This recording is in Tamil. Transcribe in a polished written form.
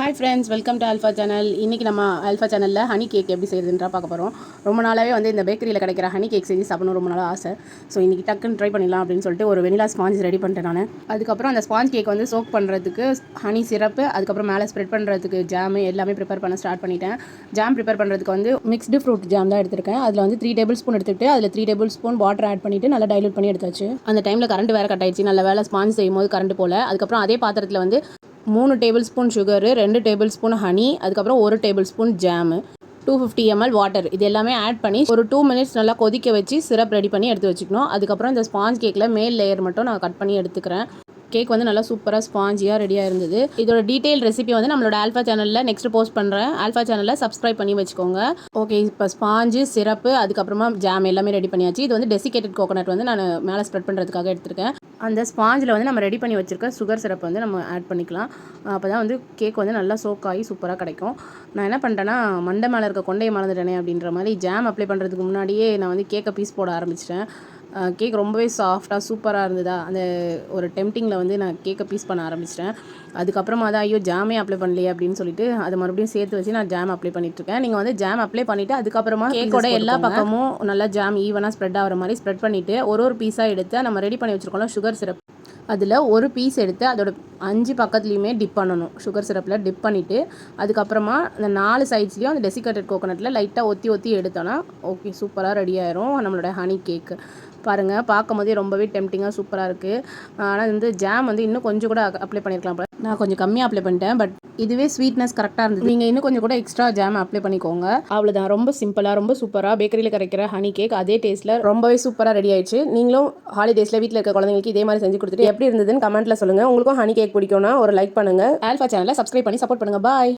Hi friends, welcome to alpha channel. இன்றைக்கி நம்ம ஆல்ஃபா சேனலில் ஹனி கேக் எப்படி செய்யுதுன்றா பார்க்க போகிறோம். ரொம்ப நாளாகவே வந்து இந்த பேக்கரியில் கிடைக்கிற ஹனி கேக் செஞ்சு சாப்பிடணும் ரொம்ப நாளாக ஆசை. ஸோ இன்றைக்கி டக்குன்னு ட்ரை பண்ணிடலாம் அப்படின்னு சொல்லிட்டு ஒரு வெனிலா ஸ்பாஞ்ச் ரெடி பண்ணிட்டேன் நான். அதுக்கப்புறம் அந்த ஸ்பாஞ்ச் கேக் வந்து சோக் பண்ணுறதுக்கு ஹனி சிரப்பு, அதுக்கப்புறம் மேலே ஸ்ப்ரெட் பண்ணுறதுக்கு ஜாமு எல்லாமே ப்ரிப்பேர் பண்ண ஸ்டார்ட் பண்ணிட்டேன். ஜாம் ப்ரிப்பேர் பண்ணுறதுக்கு வந்து மிக்ஸ்டு ஃப்ரூட் ஜாம் தான் எடுத்திருக்கேன். அதில் வந்து 3 டேபிள் ஸ்பூன் எடுத்துகிட்டு அதில் 3 டேபிள் ஸ்பூன் வாட்டர் ஆட் பண்ணிவிட்டு நல்லா டைலூட் பண்ணி எடுத்தாச்சு. அந்த டைமில் கரண்ட் வேறு கட் ஆயிடுச்சு. நல்ல வேலை ஸ்பாஞ்ச் செய்யும் போது கரண்ட் போல். அதுக்கப்புறம் அதே பாத்திரத்தில் வந்து 3 table spoon sugar, 2 table spoon honey, அதுக்கப்புறம் 1 table spoon jam, 250 ml water, இது எல்லாமே ஆட் பண்ணி ஒரு 2 மினிட்ஸ் நல்லா கொதிக்க வச்சு சிரப் ரெடி பண்ணி எடுத்து வச்சுக்கணும். அதுக்கப்புறம் இந்த ஸ்பாஞ்ச் கேக்கில் மேல் லேயர் மட்டும் நான் கட் பண்ணி எடுத்துக்கிறேன். கேக் வந்து நல்லா சூப்பராக ஸ்பாஞ்சியாக ரெடியாக இருந்தது. இதோட டீட்டெயில் ரெசிபி வந்து நம்மளோட ஆல்ஃபா சேனலில் நெக்ஸ்ட் போஸ்ட் பண்ணுறேன். ஆல்ஃபா சேனலில் சப்ஸ்கிரைப் பண்ணி வச்சுக்கோங்க. ஓகே, இப்போ ஸ்பாஞ்சு, சிரப்பு, அதுக்கப்புறமா ஜாம் எல்லாமே ரெடி பண்ணியாச்சு. இது வந்து டெசிகேட்டட் கோகோனட் வந்து நான் மேலே ஸ்ப்ரெட் பண்ணுறதுக்காக எடுத்திருக்கேன். அந்த ஸ்பாஞ்சில் வந்து நம்ம ரெடி பண்ணி வச்சுருக்க சுகர் சிரப் வந்து நம்ம ஆட் பண்ணிக்கலாம். அப்போ தான் வந்து கேக் வந்து நல்லா சோக் ஆகி சூப்பராக கிடைக்கும். நான் என்ன பண்ணிட்டேன்னா, மண்டை மேலே இருக்க கொண்டையை மறந்துட்டேனே அப்படின்ற மாதிரி ஜாம் அப்ளை பண்ணுறதுக்கு முன்னாடியே நான் வந்து கேக்கை பீஸ் போட ஆரம்பிச்சிட்டேன். கேக் ரொம்பவே சாஃப்டாக சூப்பராக இருந்ததா, அந்த ஒரு டெம்ப்டிங்கில் வந்து நான் கேக்கை பீஸ் பண்ண ஆரம்பிச்சிட்டேன். அதுக்கப்புறமா தான் ஐயோ ஜாமே அப்ளை பண்ணலையே அப்படின்னு சொல்லிட்டு அதை மறுபடியும் சேர்த்து வச்சு நான் ஜாம் அப்ளை பண்ணிட்டுருக்கேன். நீங்கள் வந்து ஜாம் அப்ளை பண்ணிவிட்டு அதுக்கப்புறமா கேக்கோட எல்லா பக்கமும் நல்லா ஜாம் ஈவனாக ஸ்ப்ரெட் ஆகிற மாதிரி ஸ்ப்ரெட் பண்ணிவிட்டு ஒரு பீஸாக எடுத்து நம்ம ரெடி பண்ணி வச்சுருக்கோம்ல சுகர் சிரப், அதில் ஒரு பீஸ் எடுத்து அதோட 5 பக்கத்துலேயுமே டிப் பண்ணணும். சுகர் சிரப்பில் டிப் பண்ணிவிட்டு அதுக்கப்புறமா அந்த 4 சைட்ஸ்லேயும் அந்த டெசிகேட்டட் கோகோனட்டில் லைட்டாக ஒத்தி எடுத்தோன்னா ஓகே சூப்பராக ரெடி ஆயிரும் நம்மளோட ஹனி கேக்கு. பாருங்கள், பார்க்கும் போதே ரொம்பவே டெம்ப்டிங்காக சூப்பராக இருக்குது. ஆனால் வந்து ஜாம் வந்து இன்னும் கொஞ்சம் கூட அப்ளை பண்ணியிருக்கலாம். நான் கொஞ்சம் கம்மியாக அப்ளை பண்ணிட்டேன். பட் இதுவே ஸ்வீட்னஸ் கரெக்டாக இருந்தது. நீங்கள் இன்னும் கொஞ்சம் கூட எக்ஸ்ட்ரா ஜாம் அப்ளை பண்ணிக்கோங்க. அவ்வளோதான், ரொம்ப சிம்பிளாக ரொம்ப சூப்பராக பேக்கரியில் கிடைக்கிற ஹனி கேக் அதே டேஸ்ட்டில் ரொம்பவே சூப்பராக ரெடி ஆயிடுச்சு. நீங்களும் ஹாலிடேஸில் வீட்டில் இருக்க குழந்தைங்களுக்கு இதே மாதிரி செஞ்சு கொடுத்துட்டு எப்படி இருந்ததுன்னு கமெண்ட்டில் சொல்லுங்கள். உங்களுக்கும் ஹனி கேக் பிடிக்கும்னா ஒரு லைக் பண்ணுங்கள். ஆல்ஃபா சேனலை சப்ஸ்கிரைப் பண்ணி சப்போர்ட் பண்ணுங்கள். பாய்.